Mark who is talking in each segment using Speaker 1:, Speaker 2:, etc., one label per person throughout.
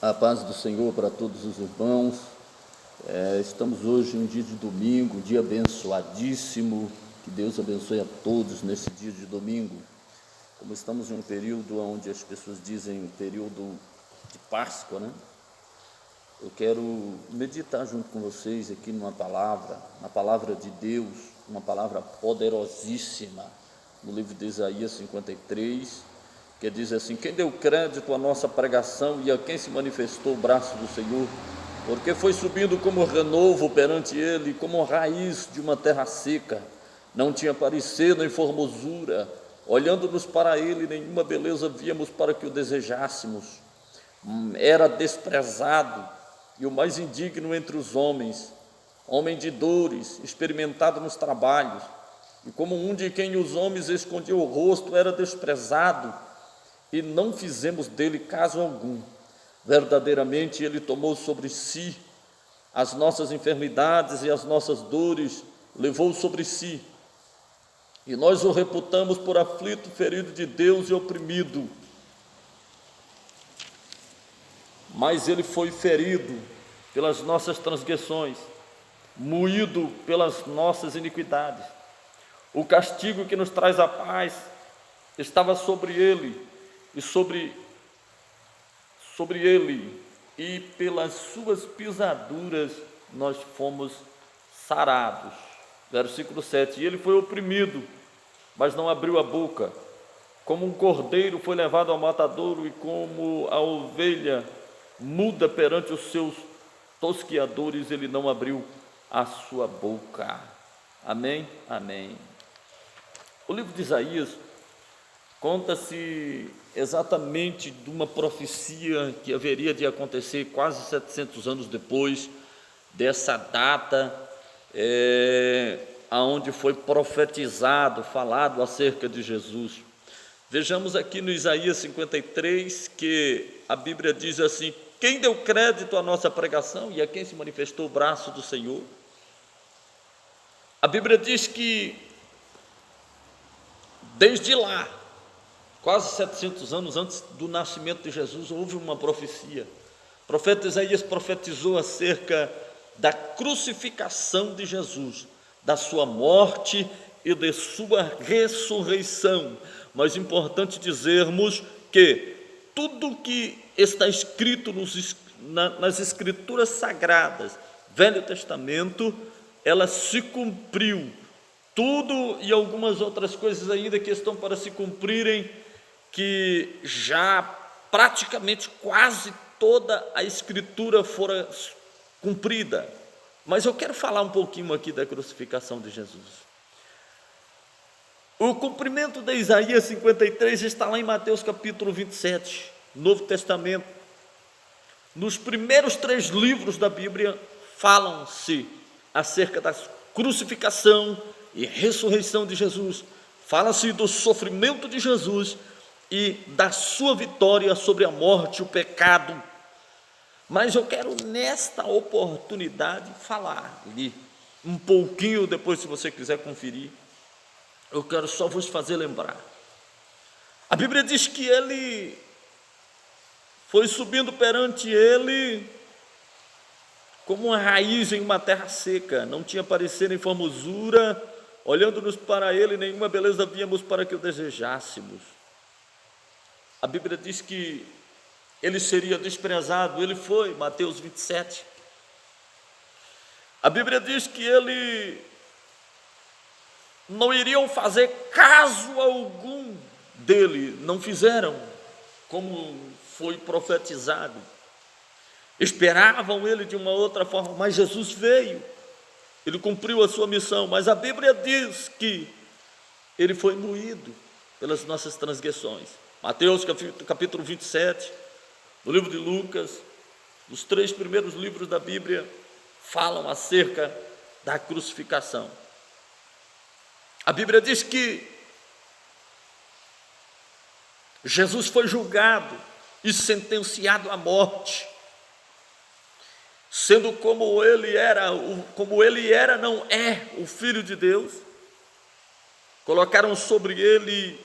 Speaker 1: A paz do Senhor para todos os irmãos. Estamos hoje em um dia de domingo, um dia abençoadíssimo. Que Deus abençoe a todos nesse dia de domingo. Como estamos em um período onde as pessoas dizem um período de Páscoa, né? Eu quero meditar junto com vocês aqui na palavra de Deus, uma palavra poderosíssima, no livro de Isaías 53, que diz assim: quem deu crédito à nossa pregação e a quem se manifestou o braço do Senhor? Porque foi subindo como renovo perante ele, como raiz de uma terra seca, não tinha parecer nem formosura, olhando-nos para ele, nenhuma beleza víamos para que o desejássemos. Era desprezado e o mais indigno entre os homens, homem de dores, experimentado nos trabalhos, e como um de quem os homens escondiam o rosto, era desprezado, e não fizemos dele caso algum. Verdadeiramente ele tomou sobre si as nossas enfermidades e as nossas dores, levou sobre si, e nós o reputamos por aflito, ferido de Deus e oprimido. Mas ele foi ferido pelas nossas transgressões, moído pelas nossas iniquidades. O castigo que nos traz a paz estava sobre ele, e pelas suas pisaduras nós fomos sarados. Versículo 7, e ele foi oprimido, mas não abriu a boca. Como um cordeiro foi levado ao matadouro, e como a ovelha muda perante os seus tosquiadores, ele não abriu a sua boca. Amém? Amém. O livro de Isaías conta-se exatamente de uma profecia que haveria de acontecer quase 700 anos depois dessa data, aonde foi profetizado, falado acerca de Jesus. Vejamos aqui no Isaías 53 que a Bíblia diz assim: quem deu crédito à nossa pregação e a quem se manifestou o braço do Senhor? A Bíblia diz que desde lá, quase 700 anos antes do nascimento de Jesus, houve uma profecia. O profeta Isaías profetizou acerca da crucificação de Jesus, da sua morte e de sua ressurreição. Mas é importante dizermos que tudo que está escrito nas Escrituras Sagradas, Velho Testamento, ela se cumpriu. Tudo e algumas outras coisas ainda que estão para se cumprirem, que já praticamente quase toda a Escritura fora cumprida. Mas eu quero falar um pouquinho aqui da crucificação de Jesus. O cumprimento de Isaías 53 está lá em Mateus capítulo 27, Novo Testamento. Nos primeiros 3 livros da Bíblia falam-se acerca da crucificação e ressurreição de Jesus. Fala-se do sofrimento de Jesus e da sua vitória sobre a morte e o pecado. Mas eu quero nesta oportunidade falar-lhe um pouquinho, depois se você quiser conferir, eu quero só vos fazer lembrar. A Bíblia diz que ele foi subindo perante ele como uma raiz em uma terra seca, não tinha parecer nem formosura, olhando-nos para ele, nenhuma beleza víamos para que o desejássemos. A Bíblia diz que ele seria desprezado, ele foi, Mateus 27. A Bíblia diz que ele não iriam fazer caso algum dele, não fizeram, como foi profetizado. Esperavam ele de uma outra forma, mas Jesus veio, ele cumpriu a sua missão. Mas a Bíblia diz que ele foi moído pelas nossas transgressões. Mateus capítulo 27, no livro de Lucas, os 3 primeiros livros da Bíblia falam acerca da crucificação. A Bíblia diz que Jesus foi julgado e sentenciado à morte, sendo como ele era, não é o Filho de Deus. Colocaram sobre ele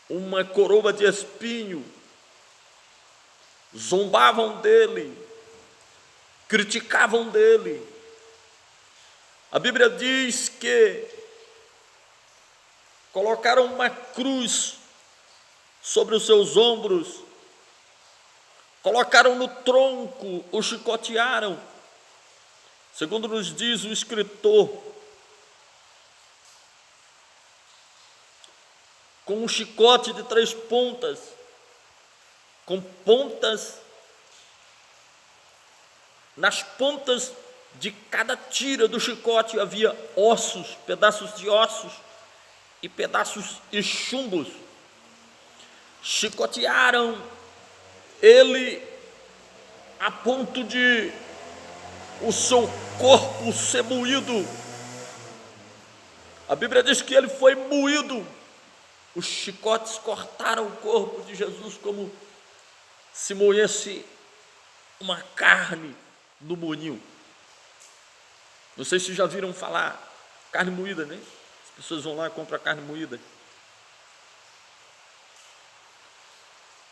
Speaker 1: uma coroa de espinho zombavam dele, criticavam dele. A Bíblia diz que colocaram uma cruz sobre os seus ombros, colocaram no tronco, o chicotearam. Segundo nos diz o escritor, com um chicote de 3 pontas, com pontas, nas pontas de cada tira do chicote havia ossos, pedaços de ossos e pedaços e chumbos. Chicotearam ele a ponto de o seu corpo ser moído. A Bíblia diz que ele foi moído. Os chicotes cortaram o corpo de Jesus como se moesse uma carne no moinho. Não sei se já viram falar carne moída, né? As pessoas vão lá e compram a carne moída.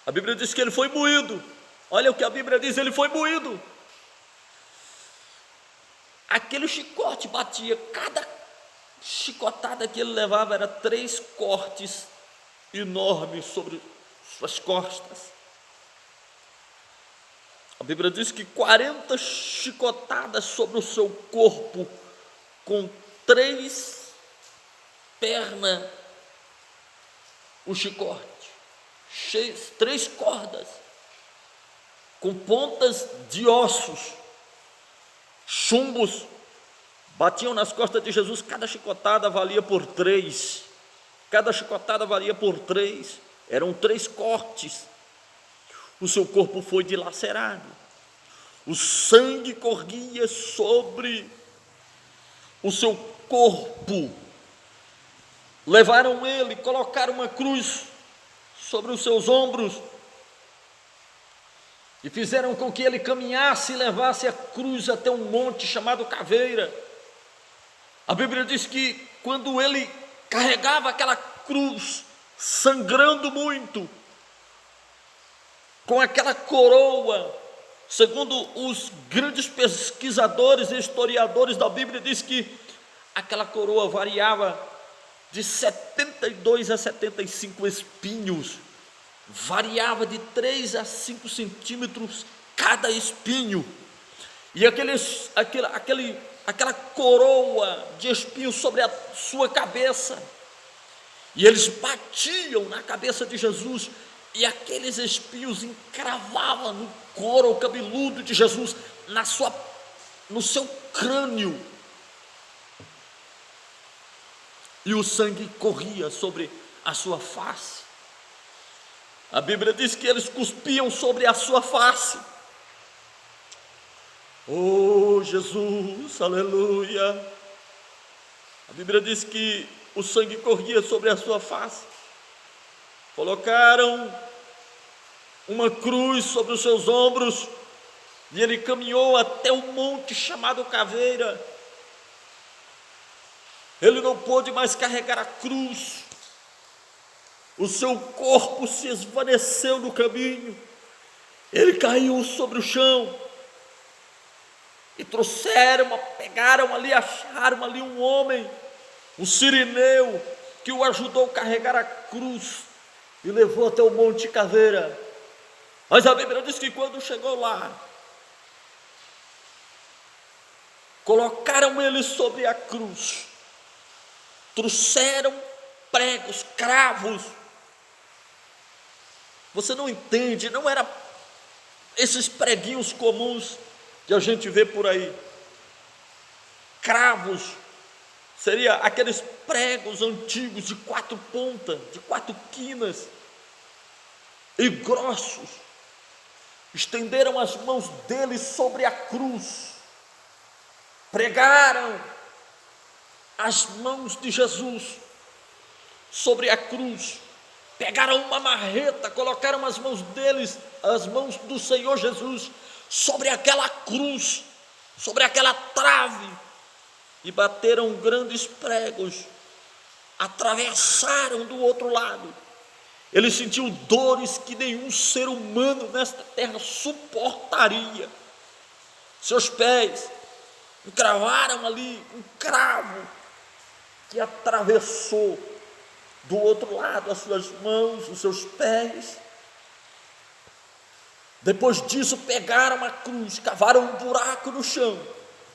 Speaker 1: A Bíblia diz que ele foi moído. Olha o que a Bíblia diz, ele foi moído. Aquele chicote batia, cada chicotada que ele levava era 3 cortes enormes sobre suas costas. A Bíblia diz que 40 chicotadas sobre o seu corpo, com 3 pernas, o chicote, 3 cordas, com pontas de ossos, chumbos, batiam nas costas de Jesus. Cada chicotada valia por 3. Cada chicotada valia por 3. Eram 3 cortes. O seu corpo foi dilacerado. O sangue corria sobre o seu corpo. Levaram ele, colocaram uma cruz sobre os seus ombros e fizeram com que ele caminhasse e levasse a cruz até um monte chamado Caveira. A Bíblia diz que quando ele carregava aquela cruz, sangrando muito, com aquela coroa, segundo os grandes pesquisadores e historiadores da Bíblia, diz que aquela coroa variava de 72 a 75 espinhos, variava de 3 a 5 centímetros cada espinho, e aquela coroa de espinhos sobre a sua cabeça, e eles batiam na cabeça de Jesus, e aqueles espinhos encravavam no couro cabeludo de Jesus, no seu crânio, e o sangue corria sobre a sua face. A Bíblia diz que eles cuspiam sobre a sua face. Oh, Jesus, aleluia! A Bíblia diz que o sangue corria sobre a sua face. Colocaram uma cruz sobre os seus ombros e ele caminhou até um monte chamado Caveira. Ele não pôde mais carregar a cruz. O seu corpo se esvaneceu no caminho. Ele caiu sobre o chão. E pegaram ali, acharam ali um homem, um sirineu, que o ajudou a carregar a cruz e levou até o Monte Caveira. Mas a Bíblia diz que quando chegou lá, colocaram ele sobre a cruz, trouxeram pregos, cravos. Você não entende, não era esses preguinhos comuns que a gente vê por aí. Cravos seria aqueles pregos antigos de 4 pontas, de 4 quinas, e grossos. Estenderam as mãos dele sobre a cruz, pregaram as mãos de Jesus sobre a cruz, pegaram uma marreta, colocaram as mãos deles, as mãos do Senhor Jesus, sobre aquela cruz, sobre aquela trave, e bateram grandes pregos, atravessaram do outro lado,
Speaker 2: Ele sentiu dores que nenhum ser humano nesta terra suportaria. Seus pés encravaram ali um cravo que atravessou do outro lado as suas mãos, os seus pés. Depois disso, pegaram a cruz, cavaram um buraco no chão,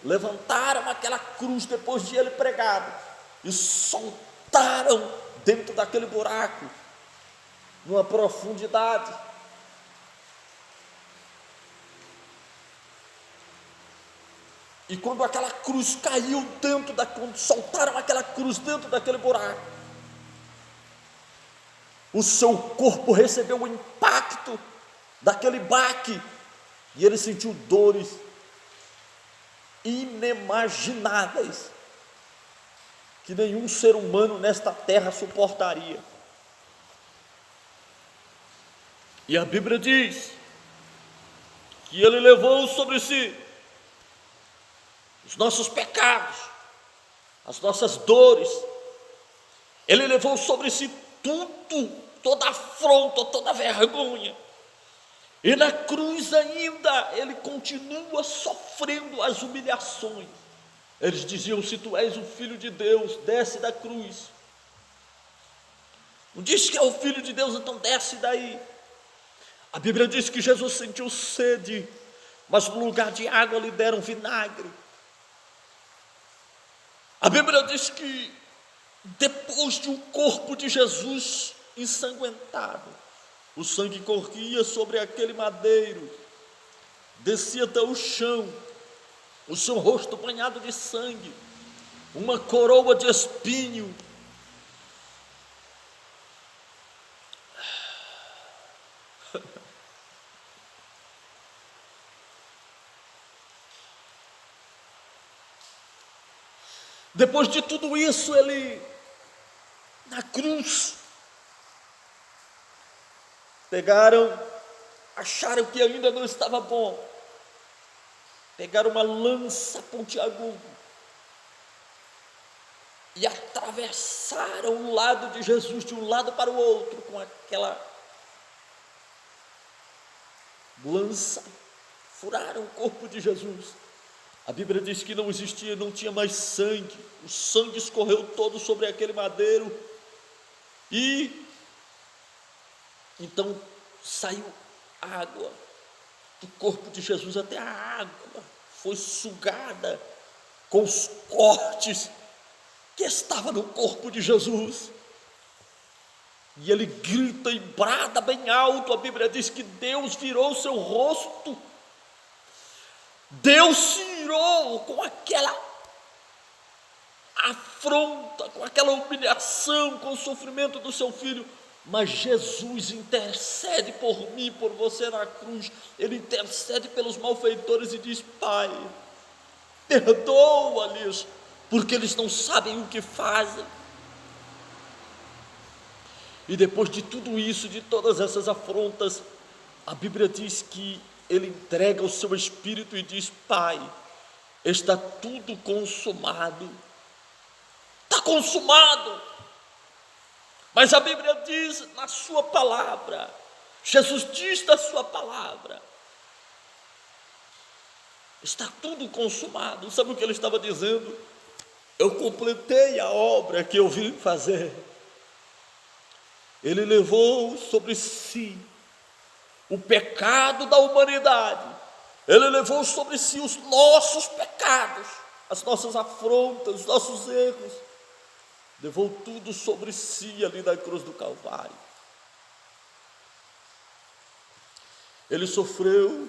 Speaker 2: levantaram aquela cruz depois de ele pregado e soltaram dentro daquele buraco, numa profundidade. E quando aquela cruz caiu quando soltaram aquela cruz dentro daquele buraco, o seu corpo recebeu o impacto daquele baque, e ele sentiu dores inimagináveis, que nenhum ser humano nesta terra suportaria. E a Bíblia diz que ele levou sobre si os nossos pecados, as nossas dores. Ele levou sobre si tudo, toda afronta, toda vergonha. E na cruz ainda ele continua sofrendo as humilhações. Eles diziam: se tu és o Filho de Deus, desce da cruz. Não diz que é o Filho de Deus, então desce daí. A Bíblia diz que Jesus sentiu sede, mas no lugar de água lhe deram vinagre. A Bíblia diz que depois de um corpo de Jesus ensanguentado, o sangue corria sobre aquele madeiro, descia até o chão, o seu rosto banhado de sangue, uma coroa de espinho. Depois de tudo isso, ele, na cruz, acharam que ainda não estava bom, pegaram uma lança pontiaguda e atravessaram o lado de Jesus de um lado para o outro com aquela lança, furaram o corpo de Jesus. A Bíblia diz que não tinha mais sangue, o sangue escorreu todo sobre aquele madeiro, e então saiu água do corpo de Jesus, até a água foi sugada com os cortes que estava no corpo de Jesus. E ele grita e brada bem alto. A Bíblia diz que Deus virou o seu rosto, Deus se irou com aquela afronta, com aquela humilhação, com o sofrimento do seu filho. Mas Jesus intercede por mim, por você na cruz. Ele intercede pelos malfeitores e diz: Pai, perdoa-lhes, porque eles não sabem o que fazem. E depois de tudo isso, de todas essas afrontas, a Bíblia diz que ele entrega o seu espírito e diz: Pai, está tudo consumado. Está consumado. Mas a Bíblia diz na sua palavra, Jesus diz na sua palavra, está tudo consumado. Sabe o que ele estava dizendo? Eu completei a obra que eu vim fazer. Ele levou sobre si o pecado da humanidade. Ele levou sobre si os nossos pecados, as nossas afrontas, os nossos erros. Levou tudo sobre si ali na cruz do Calvário. Ele sofreu.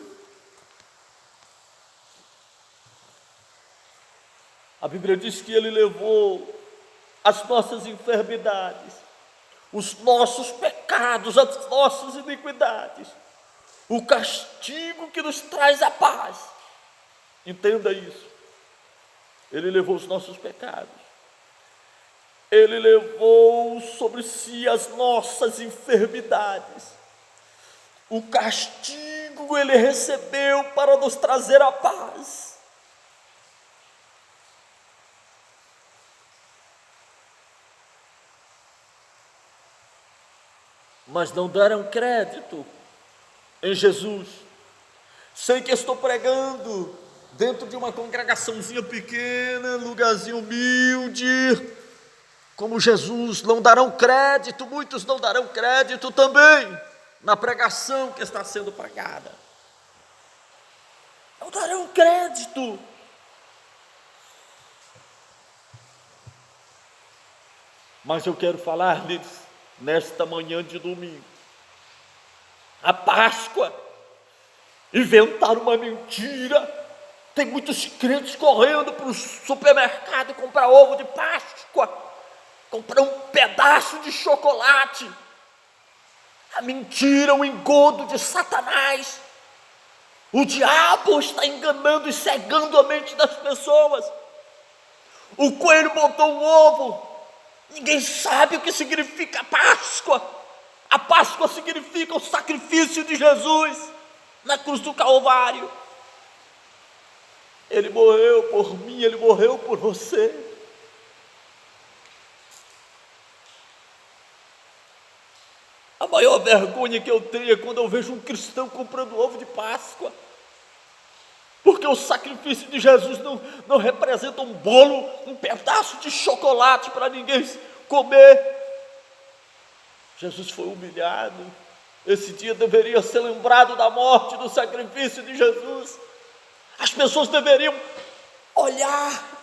Speaker 2: A Bíblia diz que ele levou as nossas enfermidades, os nossos pecados, as nossas iniquidades, o castigo que nos traz a paz. Entenda isso. Ele levou os nossos pecados. Ele levou sobre si as nossas enfermidades. O castigo ele recebeu para nos trazer a paz. mas não deram crédito em Jesus. Sei que estou pregando dentro de uma congregaçãozinha pequena, lugarzinho humilde, como Jesus, não darão crédito, muitos não darão crédito também na pregação que está sendo pregada. Não darão crédito. Mas eu quero falar-lhes nesta manhã de domingo. A Páscoa, inventaram uma mentira. Tem muitos crentes correndo para o supermercado comprar ovo de Páscoa, comprar um pedaço de chocolate. A mentira, o engodo de Satanás. O diabo está enganando e cegando a mente das pessoas. O coelho botou um ovo. Ninguém sabe o que significa a Páscoa. A Páscoa significa o sacrifício de Jesus na cruz do Calvário. Ele morreu por mim, ele morreu por você. A maior vergonha que eu tenho é quando eu vejo um cristão comprando ovo de Páscoa, porque o sacrifício de Jesus não representa um bolo, um pedaço de chocolate para ninguém comer. Jesus foi humilhado. Esse dia deveria ser lembrado da morte, do sacrifício de Jesus. As pessoas deveriam olhar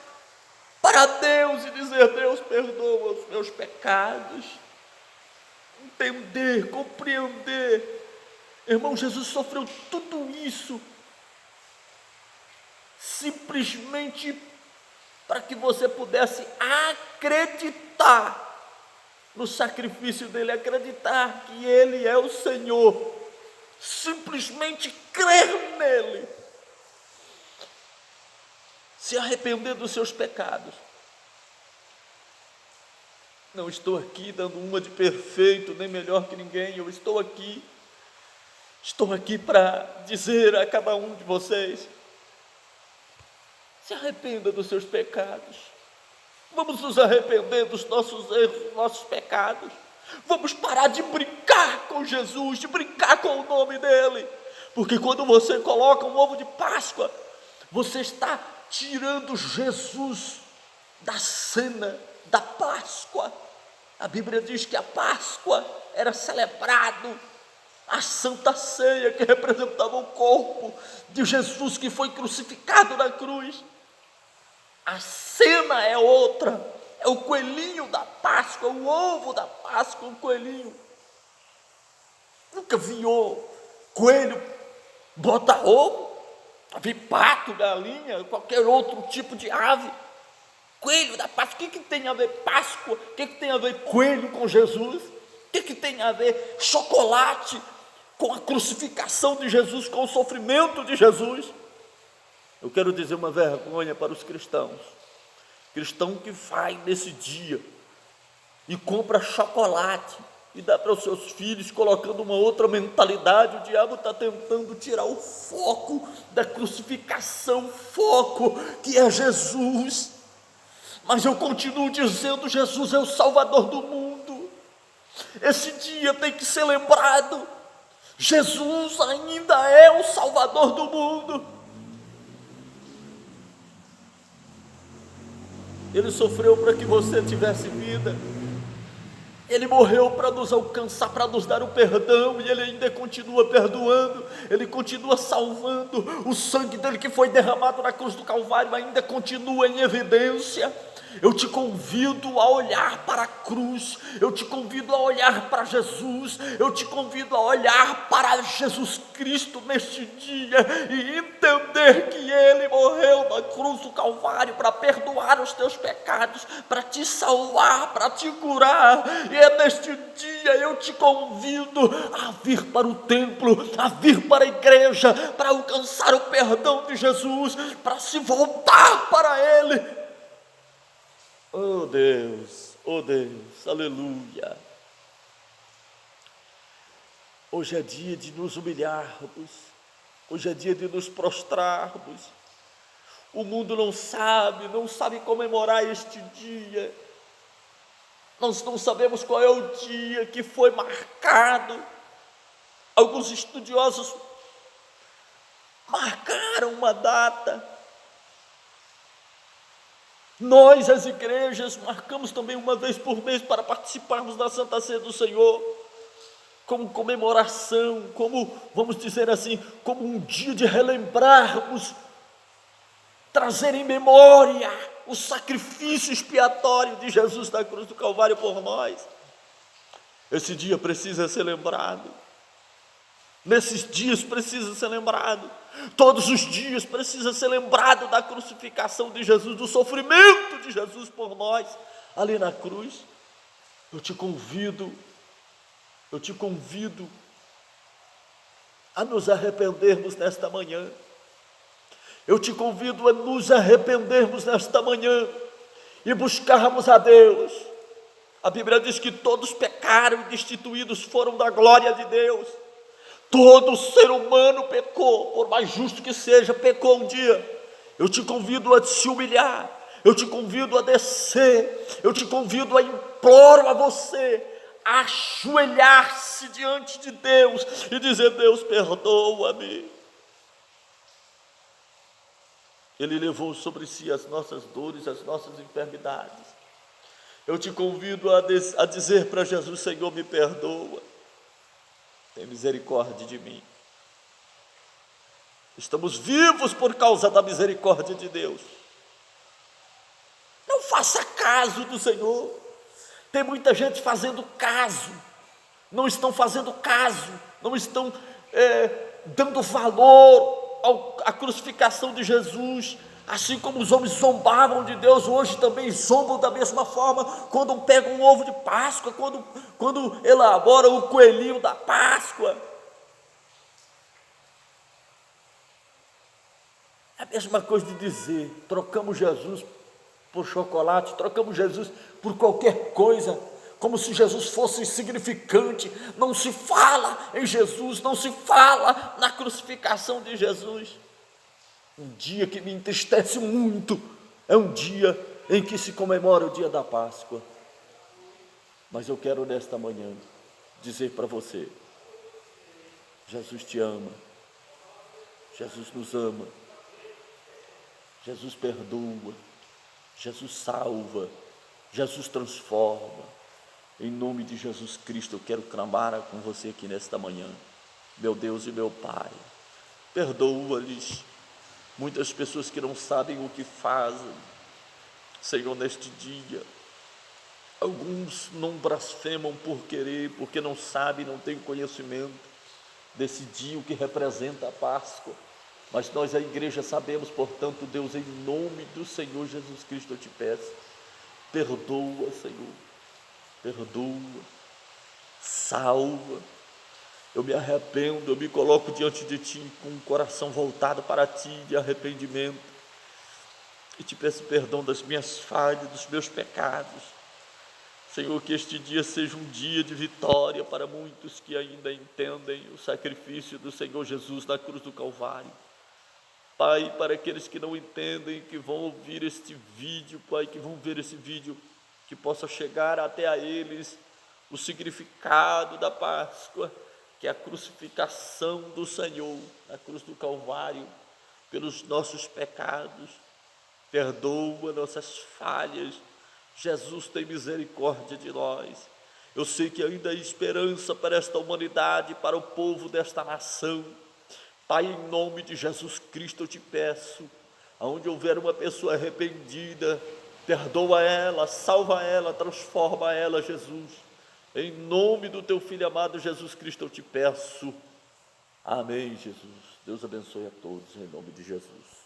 Speaker 2: para Deus e dizer: Deus, perdoa os meus pecados. Entender, compreender. Irmão, Jesus sofreu tudo isso simplesmente para que você pudesse acreditar no sacrifício dele, acreditar que ele é o Senhor, simplesmente crer nele, se arrepender dos seus pecados. Não estou aqui dando uma de perfeito, nem melhor que ninguém. Eu estou aqui para dizer a cada um de vocês: se arrependa dos seus pecados. Vamos nos arrepender dos nossos erros, dos nossos pecados. Vamos parar de brincar com Jesus, de brincar com o nome dele. Porque quando você coloca um ovo de Páscoa, você está tirando Jesus da cena da Páscoa. A Bíblia diz que a Páscoa era celebrado a Santa Ceia, que representava o corpo de Jesus que foi crucificado na cruz. A cena é outra, é o coelhinho da Páscoa, o ovo da Páscoa, o coelhinho. Nunca viu coelho bota ovo? Vi pato, galinha, qualquer outro tipo de ave. Coelho da Páscoa, o que tem a ver Páscoa? O que tem a ver coelho com Jesus? O que tem a ver chocolate com a crucificação de Jesus, com o sofrimento de Jesus? Eu quero dizer uma vergonha para os cristãos. Cristão que vai nesse dia e compra chocolate e dá para os seus filhos, colocando uma outra mentalidade. O diabo está tentando tirar o foco da crucificação, o foco que é Jesus. Mas eu continuo dizendo: Jesus é o Salvador do mundo. Esse dia tem que ser lembrado. Jesus ainda é o Salvador do mundo. Ele sofreu para que você tivesse vida. Ele morreu para nos alcançar, para nos dar o perdão, e Ele ainda continua perdoando, Ele continua salvando. O sangue dele que foi derramado na cruz do Calvário ainda continua em evidência. Eu te convido a olhar para a cruz, eu te convido a olhar para Jesus, eu te convido a olhar para Jesus Cristo neste dia e entender que Ele morreu na cruz do Calvário para perdoar os teus pecados, para te salvar, para te curar. E é neste dia eu te convido a vir para o templo, a vir para a igreja, para alcançar o perdão de Jesus, para se voltar para Ele. Oh Deus, aleluia. Hoje é dia de nos humilharmos, hoje é dia de nos prostrarmos. O mundo não sabe comemorar este dia. Nós não sabemos qual é o dia que foi marcado. Alguns estudiosos marcaram uma data. Nós, as igrejas, marcamos também uma vez por mês para participarmos da Santa Ceia do Senhor, como comemoração, como, vamos dizer assim, como um dia de relembrarmos, trazer em memória o sacrifício expiatório de Jesus na cruz do Calvário por nós. Esse dia precisa ser lembrado. Nesses dias precisa ser lembrado. Todos os dias precisa ser lembrado da crucificação de Jesus, do sofrimento de Jesus por nós, ali na cruz. Eu te convido a nos arrependermos nesta manhã. Eu te convido a nos arrependermos nesta manhã e buscarmos a Deus. A Bíblia diz que todos pecaram e destituídos foram da glória de Deus. Todo ser humano pecou, por mais justo que seja, pecou um dia. Eu te convido a se humilhar, eu te convido a descer, eu te convido a imploro a você, a ajoelhar-se diante de Deus e dizer: Deus, perdoa-me. Ele levou sobre si as nossas dores, as nossas enfermidades. Eu te convido a dizer para Jesus: Senhor, me perdoa, tem misericórdia de mim. Estamos vivos por causa da misericórdia de Deus. Não faça caso do Senhor. Tem muita gente fazendo caso, não estão fazendo caso, não estão dando valor à crucificação de Jesus. Assim como os homens zombavam de Deus, hoje também zombam da mesma forma, quando pegam um ovo de Páscoa, quando elaboram o coelhinho da Páscoa. É a mesma coisa de dizer: trocamos Jesus por chocolate, trocamos Jesus por qualquer coisa, como se Jesus fosse insignificante. Não se fala em Jesus, não se fala na crucificação de Jesus. Um dia que me entristece muito é um dia em que se comemora o dia da Páscoa. Mas eu quero nesta manhã dizer para você: Jesus te ama, Jesus nos ama, Jesus perdoa, Jesus salva, Jesus transforma. Em nome de Jesus Cristo, eu quero clamar com você aqui nesta manhã. Meu Deus e meu Pai, perdoa-lhes. Muitas pessoas que não sabem o que fazem, Senhor, neste dia. Alguns não blasfemam por querer, porque não sabem, não têm conhecimento desse dia, o que representa a Páscoa. Mas nós, a igreja, sabemos. Portanto, Deus, em nome do Senhor Jesus Cristo, eu te peço: perdoa, Senhor, perdoa, salva. Eu me arrependo, eu me coloco diante de Ti com um coração voltado para Ti, de arrependimento, e te peço perdão das minhas falhas, dos meus pecados. Senhor, que este dia seja um dia de vitória para muitos que ainda entendem o sacrifício do Senhor Jesus na cruz do Calvário. Pai, para aqueles que não entendem, que vão ouvir este vídeo, Pai, que vão ver esse vídeo, que possa chegar até a eles o significado da Páscoa, que é a crucificação do Senhor na cruz do Calvário pelos nossos pecados. Perdoa nossas falhas. Jesus, tem misericórdia de nós. Eu sei que ainda há esperança para esta humanidade, para o povo desta nação. Pai, em nome de Jesus Cristo, eu te peço, aonde houver uma pessoa arrependida, perdoa ela, salva ela, transforma ela, Jesus. Em nome do teu Filho amado Jesus Cristo, eu te peço. Amém, Jesus. Deus abençoe a todos, em nome de Jesus.